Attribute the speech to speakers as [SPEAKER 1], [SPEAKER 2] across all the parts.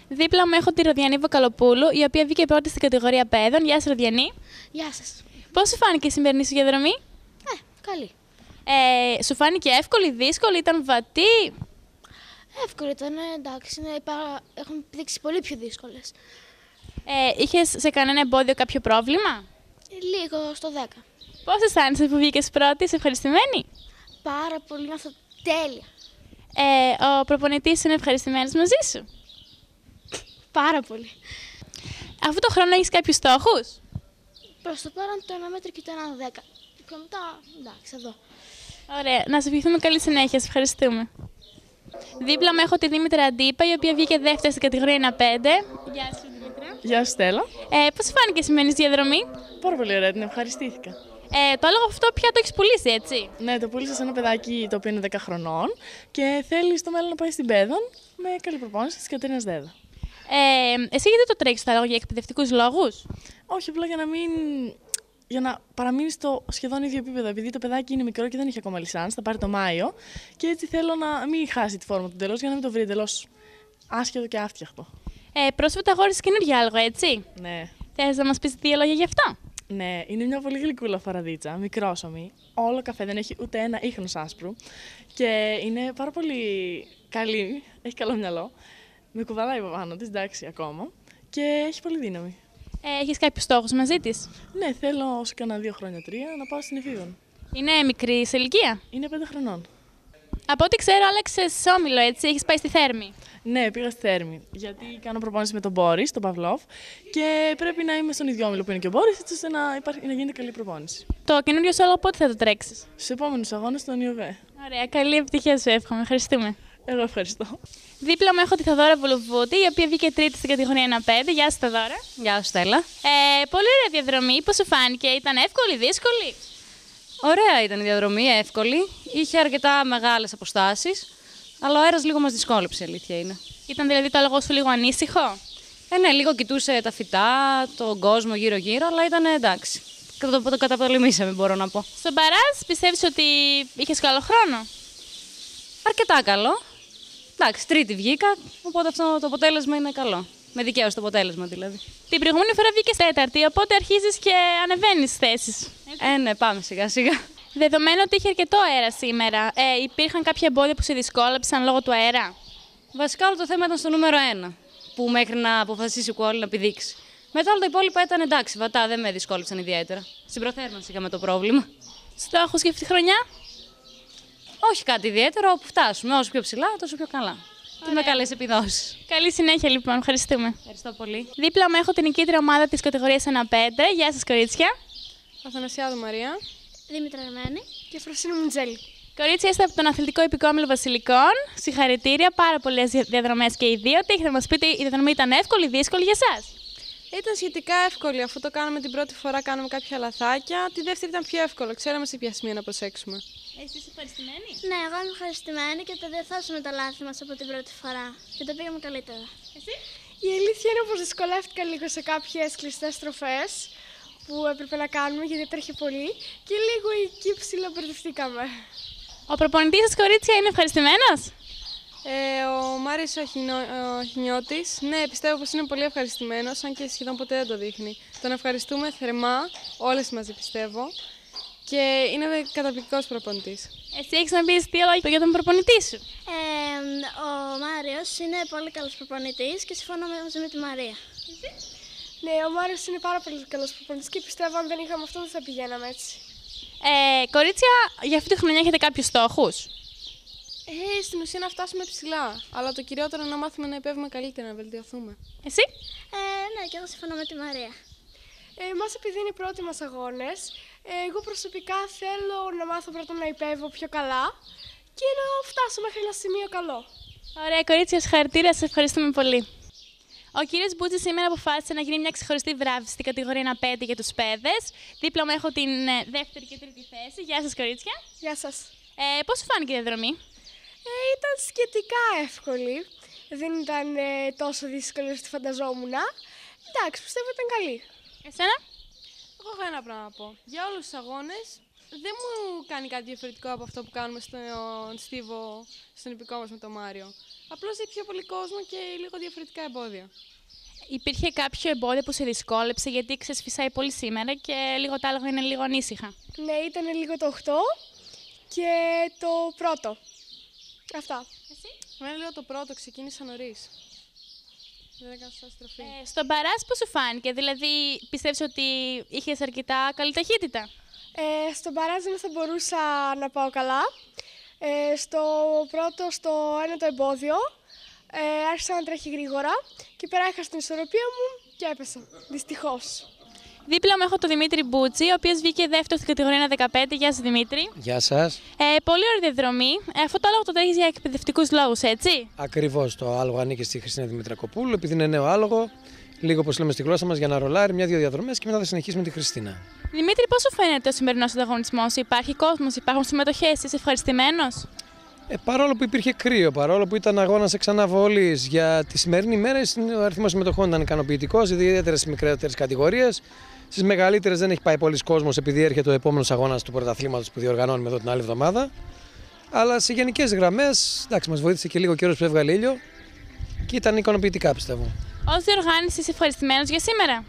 [SPEAKER 1] Δίπλα μου έχω τη Ροδιανή Βοκαλοπούλου, η οποία βγήκε πρώτη στην κατηγορία παιδών. Γεια σας, Ροδιανή.
[SPEAKER 2] Γεια σας.
[SPEAKER 1] Πώς σου φάνηκε η σημερινή σου διαδρομή?
[SPEAKER 2] Καλή.
[SPEAKER 1] Σου φάνηκε εύκολη, δύσκολη, ήταν βατή?
[SPEAKER 2] Εύκολη ήταν, εντάξει. Έχουν δείξει πολύ πιο δύσκολες.
[SPEAKER 1] Είχες σε κανένα εμπόδιο κάποιο πρόβλημα?
[SPEAKER 2] Λίγο στο 10.
[SPEAKER 1] Πώς αισθάνεσαι που βγήκες πρώτη, είσαι ευχαριστημένη?
[SPEAKER 2] Πάρα πολύ, νιώθω τέλεια.
[SPEAKER 1] Ο προπονητής είναι ευχαριστημένος μαζί σου?
[SPEAKER 2] Πάρα πολύ.
[SPEAKER 1] Αυτό το χρόνο έχεις κάποιους στόχους?
[SPEAKER 2] Προς το παρόν το 1 μέτρο και το 1,10. Και μετά, εντάξει, εδώ.
[SPEAKER 1] Ωραία, να σου ευχηθούμε καλή συνέχεια, σε ευχαριστούμε. Δίπλα μου έχω τη Δήμητρα Αντίπα, η οποία βγήκε δεύτερη στην κατηγορία 1-5. Γεια σου, Δήμητρα.
[SPEAKER 3] Γεια σου, Στέλλα.
[SPEAKER 1] Πώς σου φάνηκε η σημερινή διαδρομή?
[SPEAKER 3] Πάρα πολύ ωραία, την ευχαριστήθηκα.
[SPEAKER 1] Το άλογο αυτό πια το έχεις πουλήσει, έτσι?
[SPEAKER 3] Ναι, το πούλησα σε ένα παιδάκι το οποίο είναι 10 χρονών και θέλει στο μέλλον να πάει στην Πέδον με καλή προπόνηση της Κατερίνας Δέδα.
[SPEAKER 1] Εσύ γιατί το τρέχεις το άλογο, για εκπαιδευτικούς λόγους?
[SPEAKER 3] Όχι, απλά για να παραμείνει στο σχεδόν ίδιο επίπεδο. Επειδή το παιδάκι είναι μικρό και δεν έχει ακόμα λισάνς, θα πάρει το Μάιο και έτσι θέλω να μην χάσει τη φόρμα του εντελώς για να μην το βρει εντελώς άσχετο και άφτιαχτο.
[SPEAKER 1] Πρόσφατα αγόρισες καινούργιο άλογο, έτσι?
[SPEAKER 3] Ναι.
[SPEAKER 1] Θες να μας πεις δύο λόγια γι' αυτό?
[SPEAKER 3] Ναι, είναι μια πολύ γλυκούλα φαραδίτσα, μικρόσωμη, όλο καφέ, δεν έχει ούτε ένα ίχνος άσπρου και είναι πάρα πολύ καλή, έχει καλό μυαλό, με κουβαλάει από πάνω της, εντάξει ακόμα, και έχει πολύ δύναμη.
[SPEAKER 1] Έχεις κάποιους στόχους μαζί της?
[SPEAKER 3] Ναι, θέλω όσο κάνα 2 χρόνια, 3 να πάω στην Εφήβων.
[SPEAKER 1] Είναι μικρή σε ηλικία?
[SPEAKER 3] Είναι 5 χρονών.
[SPEAKER 1] Από ό,τι ξέρω, άλλαξες όμιλο, έτσι, έχεις πάει στη Θέρμη.
[SPEAKER 3] Ναι, πήγα στη Θέρμη, γιατί κάνω προπόνηση με τον Μπόρις, τον Παυλόφ, και πρέπει να είμαι στον ίδιο όμιλο που είναι και ο Μπόρις, έτσι ώστε να γίνεται καλή προπόνηση.
[SPEAKER 1] Το καινούριο σου άλογο πότε θα το τρέξεις?
[SPEAKER 3] Στους επόμενους αγώνες στον ΙΟΒΕ.
[SPEAKER 1] Ωραία, καλή επιτυχία σου εύχομαι. Ευχαριστούμε.
[SPEAKER 3] Εγώ ευχαριστώ.
[SPEAKER 1] Δίπλα μου έχω τη Θοδώρα Βουλουβούτη, η οποία βγήκε τρίτη στην κατηγορία 1-5. Γεια σου, Θοδώρα.
[SPEAKER 4] Γεια σου, Στέλλα.
[SPEAKER 1] Πολύ ωραία διαδρομή. Πώς σου φάνηκε, ήταν εύκολη, δύσκολη?
[SPEAKER 4] Ωραία ήταν η διαδρομή, εύκολη. Είχε αρκετά μεγάλες αποστάσεις, αλλά ο αέρας λίγο μας δυσκόλεψε, η αλήθεια είναι.
[SPEAKER 1] Ήταν δηλαδή το άλογο σου λίγο ανήσυχο?
[SPEAKER 4] Ναι, λίγο κοιτούσε τα φυτά, τον κόσμο γύρω-γύρω, αλλά ήταν εντάξει. Το καταπολεμήσαμε, μπορώ να πω.
[SPEAKER 1] Στον Παράζ, πιστεύεις ότι είχες καλό χρόνο?
[SPEAKER 4] Αρκετά καλό. Εντάξει, τρίτη βγήκα, οπότε αυτό το αποτέλεσμα είναι καλό. Με δικαίωση το αποτέλεσμα δηλαδή.
[SPEAKER 1] Την προηγούμενη φορά βγήκες τέταρτη, οπότε αρχίζεις και ανεβαίνεις θέσεις.
[SPEAKER 4] Ναι, πάμε σιγά-σιγά.
[SPEAKER 1] Δεδομένου ότι είχε αρκετό αέρα σήμερα, υπήρχαν κάποια εμπόδια που σε δυσκόλεψαν λόγω του αέρα?
[SPEAKER 4] Βασικά όλο το θέμα ήταν στο νούμερο 1, που μέχρι να αποφασίσει ο Κουόλη να πηδήξει. Μετά όλα τα υπόλοιπα ήταν εντάξει, βατά, δεν με δυσκόλεψαν ιδιαίτερα. Στην προθέρμανση είχαμε το πρόβλημα.
[SPEAKER 1] Στόχους για αυτή τη χρονιά?
[SPEAKER 4] Όχι κάτι ιδιαίτερο, όπου φτάσουμε. Όσο πιο ψηλά, τόσο πιο καλά. Και με καλές επιδόσεις.
[SPEAKER 1] Καλή συνέχεια λοιπόν, ευχαριστούμε.
[SPEAKER 4] Ευχαριστώ πολύ.
[SPEAKER 1] Δίπλα μου έχω την νικήτρια ομάδα της κατηγορίας 1-5. Γεια σας, κορίτσια.
[SPEAKER 5] Αθανασιάδου Μαρία.
[SPEAKER 2] Δήμητρα Ρεμένη.
[SPEAKER 5] Και Φροσίνη Μουτζέλη.
[SPEAKER 1] Κορίτσια, είστε από τον Αθλητικό Υπηκόμιλο Βασιλικών. Συγχαρητήρια, πάρα πολλές διαδρομές και οι δύο. Τι έχετε να μας πείτε, η διαδρομή ήταν εύκολη, δύσκολη για εσάς?
[SPEAKER 5] Ήταν σχετικά εύκολη, αφού το κάναμε την πρώτη φορά, κάναμε κάποια λαθάκια. Τη δεύτερη ήταν πιο εύκολο, ξέραμε σε ποια σημεία να προσέξουμε.
[SPEAKER 1] Εσείς είστε ευχαριστημένοι?
[SPEAKER 2] Ναι, εγώ είμαι ευχαριστημένη και τα διορθώσαμε τα λάθη μας από την πρώτη φορά. Και τα πήγαμε καλύτερα.
[SPEAKER 1] Εσύ?
[SPEAKER 5] Η αλήθεια είναι πως δυσκολεύτηκα λίγο σε κάποιες κλειστές στροφές που έπρεπε να κάνουμε γιατί τρέχει πολύ και λίγο εκεί ψιλομπερδευτήκαμε.
[SPEAKER 1] Ο προπονητής σας, κορίτσια, είναι ευχαριστημένος?
[SPEAKER 5] Ο Μάριος ο Χινιώτης, ναι, πιστεύω πως είναι πολύ ευχαριστημένος, αν και σχεδόν ποτέ δεν το δείχνει. Τον ευχαριστούμε θερμά, όλες μαζί πιστεύω, και είναι καταπληκτικός προπονητής.
[SPEAKER 1] Εσύ έχεις να πεις τι λόγια για τον προπονητή σου?
[SPEAKER 2] Ο Μάριος είναι πολύ καλός προπονητής και συμφωνώ μαζί με τη Μαρία.
[SPEAKER 5] Ναι, ο Μάριος είναι πάρα πολύ καλός προπονητής και πιστεύω αν δεν είχαμε αυτό δεν θα πηγαίναμε έτσι.
[SPEAKER 1] Κορίτσια, για αυτή τη χρονιά έχετε κάποιους στόχους?
[SPEAKER 5] Στην ουσία να φτάσουμε ψηλά, αλλά το κυριότερο είναι να μάθουμε να υπέβουμε καλύτερα, να βελτιωθούμε.
[SPEAKER 1] Εσύ?
[SPEAKER 2] Ναι, και εγώ συμφωνώ με τη Μαρία.
[SPEAKER 5] Εμάς επειδή είναι οι πρώτοι μας αγώνες, εγώ προσωπικά θέλω να μάθω πρώτα να υπέβω πιο καλά και να φτάσω μέχρι ένα σημείο καλό.
[SPEAKER 1] Ωραία, κορίτσια, συγχαρητήρια, σας ευχαριστούμε πολύ. Ο κύριος Μπούτσης σήμερα αποφάσισε να γίνει μια ξεχωριστή βράβευση στην κατηγορία 1-5 για τους παιδες. Δίπλα μου έχω την δεύτερη και τρίτη θέση. Γεια σας, κορίτσια.
[SPEAKER 5] Γεια σας.
[SPEAKER 1] Πώς σου φάνηκε η διαδρομή?
[SPEAKER 5] Ήταν σχετικά εύκολη. Δεν ήταν τόσο δύσκολη όσο τη φανταζόμουν. Εντάξει, πιστεύω ήταν καλή.
[SPEAKER 1] Εσένα?
[SPEAKER 5] Εγώ έχω ένα πράγμα να πω. Για όλους τους αγώνες δεν μου κάνει κάτι διαφορετικό από αυτό που κάνουμε στον Στίβο, στον υπηκό μας με τον Μάριο. Απλώς έχει πιο πολύ κόσμο και λίγο διαφορετικά εμπόδια.
[SPEAKER 1] Υπήρχε κάποιο εμπόδιο που σε δυσκόλεψε, γιατί ξεσφυσάει πολύ σήμερα και λίγο τα άλλα είναι λίγο ανήσυχα?
[SPEAKER 6] Ναι, ήταν λίγο το 8 και το πρώτο. Αυτά.
[SPEAKER 5] Εμένα λίγο το πρώτο, ξεκίνησα νωρίς. Δεν έκανα σωστά στροφή.
[SPEAKER 1] Στον Παράς πώς σου φάνηκε, δηλαδή πιστεύεις ότι είχες αρκετά καλή ταχύτητα?
[SPEAKER 6] Στον Παράζ δεν θα μπορούσα να πάω καλά. Στο πρώτο, στο ένα το εμπόδιο, άρχισα να τρέχει γρήγορα και πέρα έχασα την ισορροπία μου και έπεσα, δυστυχώς.
[SPEAKER 1] Δίπλα μου έχω τον Δημήτρη Μπούτση, ο οποίος βγήκε δεύτερος στην κατηγορία 15. Γεια σας, Δημήτρη.
[SPEAKER 7] Γεια σας.
[SPEAKER 1] Πολύ ωραία διαδρομή. Αυτό το άλογο το τρέχεις για εκπαιδευτικούς λόγους, έτσι?
[SPEAKER 7] Ακριβώς, το άλογο ανήκει στη Χριστίνα Δημητρακοπούλου, επειδή είναι νέο άλογο, λίγο όπως λέμε στη γλώσσα μας, για να ρολάρει μια-δύο διαδρομές και μετά θα συνεχίσουμε τη Χριστίνα.
[SPEAKER 1] Δημήτρη, πώς σου φαίνεται ο σημερινός ανταγωνισμός? Υπάρχει κόσμος, υπάρχουν συμμετοχές, είσαι ευχαριστημένος?
[SPEAKER 7] Παρόλο που υπήρχε κρύο, παρόλο που ήταν αγώνας εξαναβολής, για τη σημερινή μέρα ο αριθμός συμμετοχών ήταν ικανοποιητικός, ιδιαίτερα στις μικρότερες κατηγορίες. Στις μεγαλύτερες δεν έχει πάει πολλοί κόσμος, επειδή έρχεται ο επόμενος αγώνας του πρωταθλήματος που διοργανώνουμε εδώ την άλλη εβδομάδα. Αλλά σε γενικές γραμμές, εντάξει, μας βοήθησε και λίγο καιρός που έβγαλε ήλιο και ήταν ικανοποιητικά, πιστεύω.
[SPEAKER 1] Ως διοργάνωση είσαι ευχαριστημένος για σήμερα?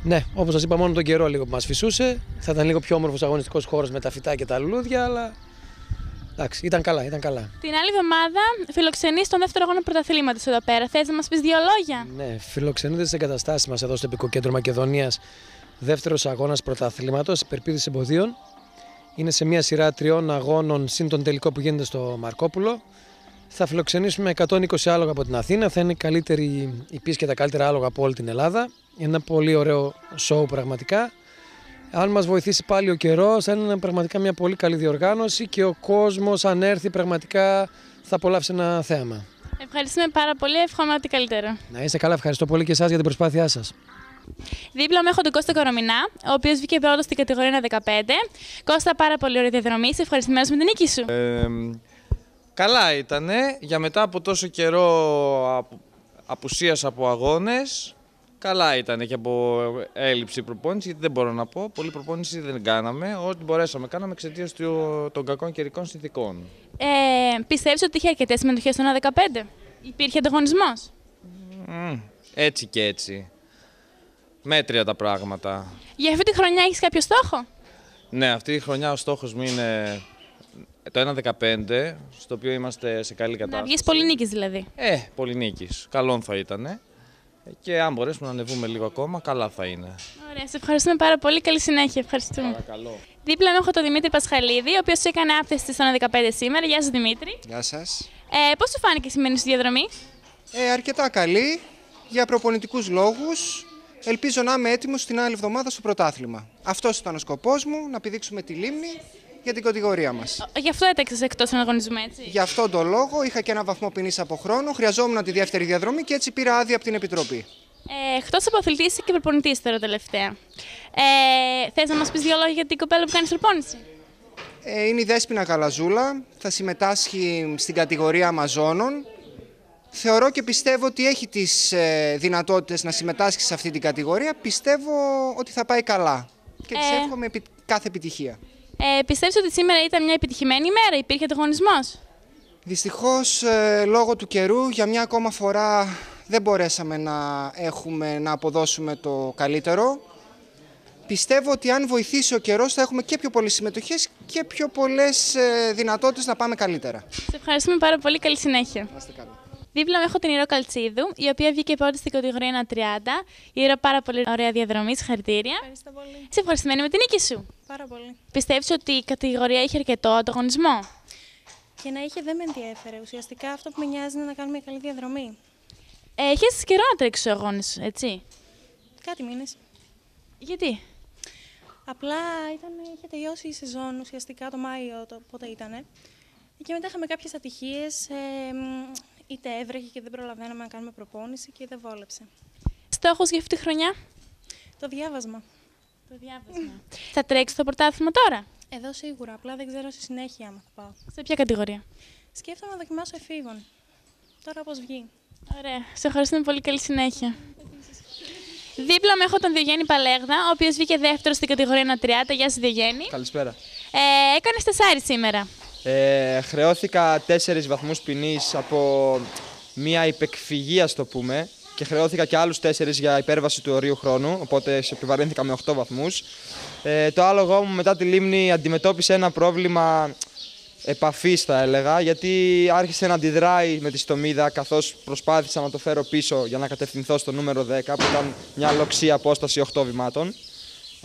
[SPEAKER 7] Ναι, όπως σας είπα, μόνο τον καιρό λίγο που μας φυσούσε. Θα ήταν λίγο πιο όμορφος αγωνιστικός χώρος με τα φυτά και τα λουλούδια, αλλά εντάξει, ήταν καλά, ήταν καλά.
[SPEAKER 1] Την άλλη εβδομάδα φιλοξενείς τον δεύτερο αγώνα πρωταθλήματος εδώ πέρα. Θες να μας πεις δύο λόγια?
[SPEAKER 7] Ναι, φιλοξενούνται στις εγκαταστάσεις μας εδώ στο Τοπικό Κέντρο Μακεδονίας. Δεύτερος αγώνας πρωταθλήματος υπερπήδησης εμποδίων. Είναι σε μια σειρά 3 αγώνων συν τον τελικό που γίνεται στο Μαρκόπουλο. Θα φιλοξενήσουμε 120 άλογα από την Αθήνα. Θα είναι καλύτερη η πίστη και τα καλύτερα άλογα από όλη την Ελλάδα. Είναι ένα πολύ ωραίο σοου πραγματικά. Αν μας βοηθήσει πάλι ο καιρός, θα είναι πραγματικά μια πολύ καλή διοργάνωση και ο κόσμος, αν έρθει, πραγματικά θα απολαύσει ένα θέαμα.
[SPEAKER 1] Ευχαριστούμε πάρα πολύ, εύχομαι ό,τι καλύτερο.
[SPEAKER 7] Να είστε καλά, ευχαριστώ πολύ και εσάς για την προσπάθειά σας.
[SPEAKER 1] Δίπλα μου έχω τον Κώστα Κορομινά, ο οποίος βγήκε πρώτος στην κατηγορία 15. Κώστα, πάρα πολύ ωραία διαδρομή. Είσαι ευχαριστημένος με την νίκη σου?
[SPEAKER 8] Καλά ήτανε. Για μετά από τόσο καιρό απουσίας από αγώνες, καλά ήτανε και από έλλειψη προπόνηση, γιατί δεν μπορώ να πω. Πολλή προπόνηση δεν κάναμε. Ό,τι μπορέσαμε κάναμε εξαιτίας των κακών καιρικών συνθηκών.
[SPEAKER 1] Πιστεύεις ότι είχε αρκετές συμμετοχές στο 15? Υπήρχε ανταγωνισμός?
[SPEAKER 8] Έτσι και έτσι. Μέτρια τα πράγματα.
[SPEAKER 1] Για αυτή τη χρονιά έχεις κάποιο στόχο?
[SPEAKER 8] Ναι, αυτή τη χρονιά ο στόχος μου είναι το 1-15, στο οποίο είμαστε σε καλή κατάσταση.
[SPEAKER 1] Να βγεις πολυνίκης δηλαδή.
[SPEAKER 8] Πολυνίκης. Καλόν θα ήτανε. Και αν μπορέσουμε να ανεβούμε λίγο ακόμα, καλά θα είναι.
[SPEAKER 1] Ωραία, σε ευχαριστούμε πάρα πολύ. Καλή συνέχεια. Ευχαριστούμε.
[SPEAKER 8] Παρακαλώ.
[SPEAKER 1] Δίπλα μου έχω τον Δημήτρη Πασχαλίδη, ο οποίος έκανε άπθεστη στο 15 σήμερα. Γεια σας, Δημήτρη.
[SPEAKER 9] Γεια σας.
[SPEAKER 1] Πώς σου φάνηκε η σημερινή σου διαδρομή?
[SPEAKER 9] Αρκετά καλή. Για προπονητικούς λόγους. Ελπίζω να είμαι έτοιμος την άλλη εβδομάδα στο πρωτάθλημα. Αυτός ήταν ο σκοπός μου, να πηδήξουμε τη λίμνη για την κατηγορία μας.
[SPEAKER 1] Γι' αυτό έταξες εκτός του αγωνισμού, έτσι?
[SPEAKER 9] Γι' αυτόν τον λόγο είχα και ένα βαθμό ποινής από χρόνο, χρειαζόμουν τη δεύτερη διαδρομή και έτσι πήρα άδεια από την Επιτροπή.
[SPEAKER 1] Εκτός από αθλητής είσαι και προπονητής τώρα τελευταία. Θες να μας πεις δύο λόγια για την κοπέλα που κάνεις προπόνηση?
[SPEAKER 9] Είναι η Δέσποινα Καλαζούλα, θα συμμετάσχει στην κατηγορία Αμαζόνων. Θεωρώ και πιστεύω ότι έχει τις δυνατότητες να συμμετάσχει σε αυτή την κατηγορία. Πιστεύω ότι θα πάει καλά και της εύχομαι κάθε επιτυχία.
[SPEAKER 1] Πιστεύεις ότι σήμερα ήταν μια επιτυχημένη ημέρα, υπήρχε ανταγωνισμός?
[SPEAKER 9] Δυστυχώς, λόγω του καιρού, για μια ακόμα φορά δεν μπορέσαμε να αποδώσουμε το καλύτερο. Πιστεύω ότι αν βοηθήσει ο καιρός θα έχουμε και πιο πολλές συμμετοχές και πιο πολλές δυνατότητες να πάμε καλύτερα.
[SPEAKER 1] Σε ευχαριστούμε πάρα πολύ, καλή συνέχεια. Δίπλα μου έχω την Ηρώ Καλτσίδου, η οποία βγήκε πρώτη στην κατηγορία 1.30. Η Ηρώ, πάρα πολύ ωραία διαδρομή, συγχαρητήρια.
[SPEAKER 2] Ευχαριστώ πολύ.
[SPEAKER 1] Είσαι ευχαριστημένη με την νίκη σου?
[SPEAKER 2] Πάρα πολύ.
[SPEAKER 1] Πιστεύεις ότι η κατηγορία είχε αρκετό ανταγωνισμό?
[SPEAKER 2] Και να είχε δεν με ενδιέφερε. Ουσιαστικά αυτό που με νοιάζει είναι να κάνουμε μια καλή διαδρομή.
[SPEAKER 1] Έχεις καιρό να τρέξεις στους αγώνες, έτσι?
[SPEAKER 2] Κάτι μήνες.
[SPEAKER 1] Γιατί?
[SPEAKER 2] Απλά είχε τελειώσει η σεζόν ουσιαστικά το Μάιο, πότε ήτανε. Και μετά είχαμε κάποιες ατυχίες, είτε έβρεχε και δεν προλαβαίναμε να κάνουμε προπόνηση και δεν βόλεψε.
[SPEAKER 1] Στόχος για αυτή τη χρονιά?
[SPEAKER 2] Το διάβασμα.
[SPEAKER 1] Το διάβασμα. Θα τρέξεις το πρωτάθλημα τώρα?
[SPEAKER 2] Εδώ σίγουρα, απλά δεν ξέρω στη συνέχεια άμα θα πάω.
[SPEAKER 1] Σε ποια κατηγορία?
[SPEAKER 2] Σκέφτομαι να δοκιμάσω εφήβων. Τώρα πώς βγει.
[SPEAKER 1] Ωραία. Σε ευχαριστούμε πολύ, καλή συνέχεια. Δίπλα μου έχω τον Διογέννη Παλέγδα, ο οποίος βγήκε δεύτερος στην κατηγορία 1.30. Γεια σας, Διογέννη.
[SPEAKER 10] Καλησπέρα.
[SPEAKER 1] Έκανες 4 σήμερα.
[SPEAKER 10] Χρεώθηκα 4 βαθμούς ποινής από μία υπεκφυγή, ας το πούμε, και χρεώθηκα και άλλους 4 για υπέρβαση του ορίου χρόνου, οπότε σε επιβαρύνθηκα με 8 βαθμούς. Το άλογο μου μετά τη λίμνη αντιμετώπισε ένα πρόβλημα επαφής, θα έλεγα, γιατί άρχισε να αντιδράει με τη στομίδα, καθώς προσπάθησα να το φέρω πίσω για να κατευθυνθώ στο νούμερο 10, που ήταν μια λοξή απόσταση 8 βημάτων.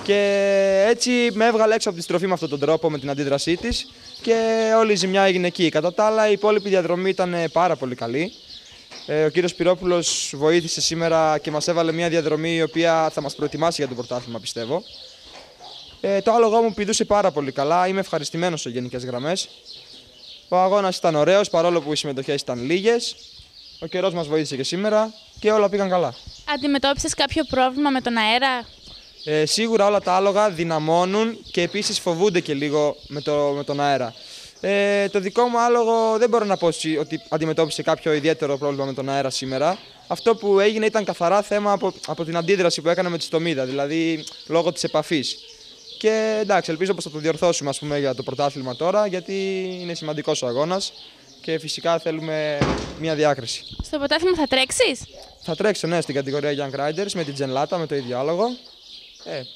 [SPEAKER 10] Και έτσι με έβγαλε έξω από τη στροφή με αυτόν τον τρόπο, με την αντίδρασή της, και όλη η ζημιά έγινε εκεί. Κατά τα άλλα, η υπόλοιπη διαδρομή ήταν πάρα πολύ καλή. Ο κύριος Πυρόπουλος βοήθησε σήμερα και μας έβαλε μια διαδρομή η οποία θα μας προετοιμάσει για το πρωτάθλημα, πιστεύω. Το άλογό μου πηδούσε πάρα πολύ καλά, είμαι ευχαριστημένος σε γενικές γραμμές. Ο αγώνας ήταν ωραίος, παρόλο που οι συμμετοχές ήταν λίγες. Ο καιρός μας βοήθησε και σήμερα και όλα πήγαν καλά.
[SPEAKER 1] Αντιμετώπισες κάποιο πρόβλημα με τον αέρα?
[SPEAKER 10] Σίγουρα όλα τα άλογα δυναμώνουν και επίσης φοβούνται και λίγο με τον αέρα. Το δικό μου άλογο δεν μπορώ να πω ότι αντιμετώπισε κάποιο ιδιαίτερο πρόβλημα με τον αέρα σήμερα. Αυτό που έγινε ήταν καθαρά θέμα από την αντίδραση που έκανε με τη στομίδα, δηλαδή λόγω της επαφής. Και εντάξει, ελπίζω πως θα το διορθώσουμε, ας πούμε, για το πρωτάθλημα τώρα, γιατί είναι σημαντικός ο αγώνας και φυσικά θέλουμε μια διάκριση.
[SPEAKER 1] Στο πρωτάθλημα θα τρέξεις?
[SPEAKER 10] Θα τρέξω, ναι, στην κατηγορία Young Riders με την Τζενλάτα, με το ίδιο άλογο.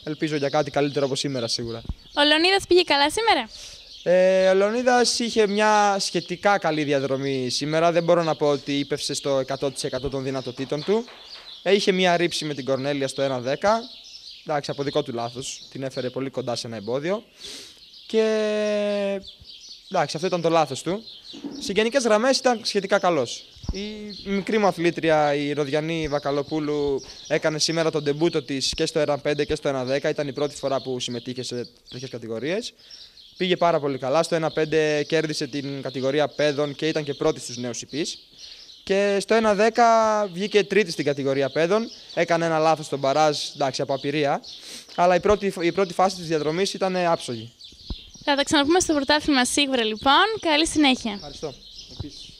[SPEAKER 10] Ελπίζω για κάτι καλύτερο από σήμερα σίγουρα.
[SPEAKER 1] Ο Λεωνίδας πήγε καλά σήμερα?
[SPEAKER 10] Ο Λεωνίδας είχε μια σχετικά καλή διαδρομή σήμερα. Δεν μπορώ να πω ότι ύπευσε στο 100% των δυνατοτήτων του. Είχε μια ρήψη με την Κορνέλια στο 1-10. Εντάξει, από δικό του λάθος. Την έφερε πολύ κοντά σε ένα εμπόδιο. Και εντάξει, αυτό ήταν το λάθος του. Σε γενικές γραμμές ήταν σχετικά καλός. Η μικρή μου αθλήτρια, η Ροδιανή Βακαλοπούλου, έκανε σήμερα τον ντεμπούτο της και στο 1-5 και στο 1-10. Ήταν η πρώτη φορά που συμμετείχε σε τέτοιες κατηγορίες. Πήγε πάρα πολύ καλά. Στο 1-5 κέρδισε την κατηγορία παιδών και ήταν και πρώτη στους νέους υπείς. Και στο 1-10 βγήκε τρίτη στην κατηγορία παιδών. Έκανε ένα λάθος στον μπαράζ, εντάξει, από απειρία. Αλλά η πρώτη φάση της διαδρομής ήταν άψογη.
[SPEAKER 1] Θα τα ξαναπούμε στο πρωτάθλημα σίγουρα, λοιπόν. Καλή συνέχεια.
[SPEAKER 10] Ευχαριστώ. Επίσης.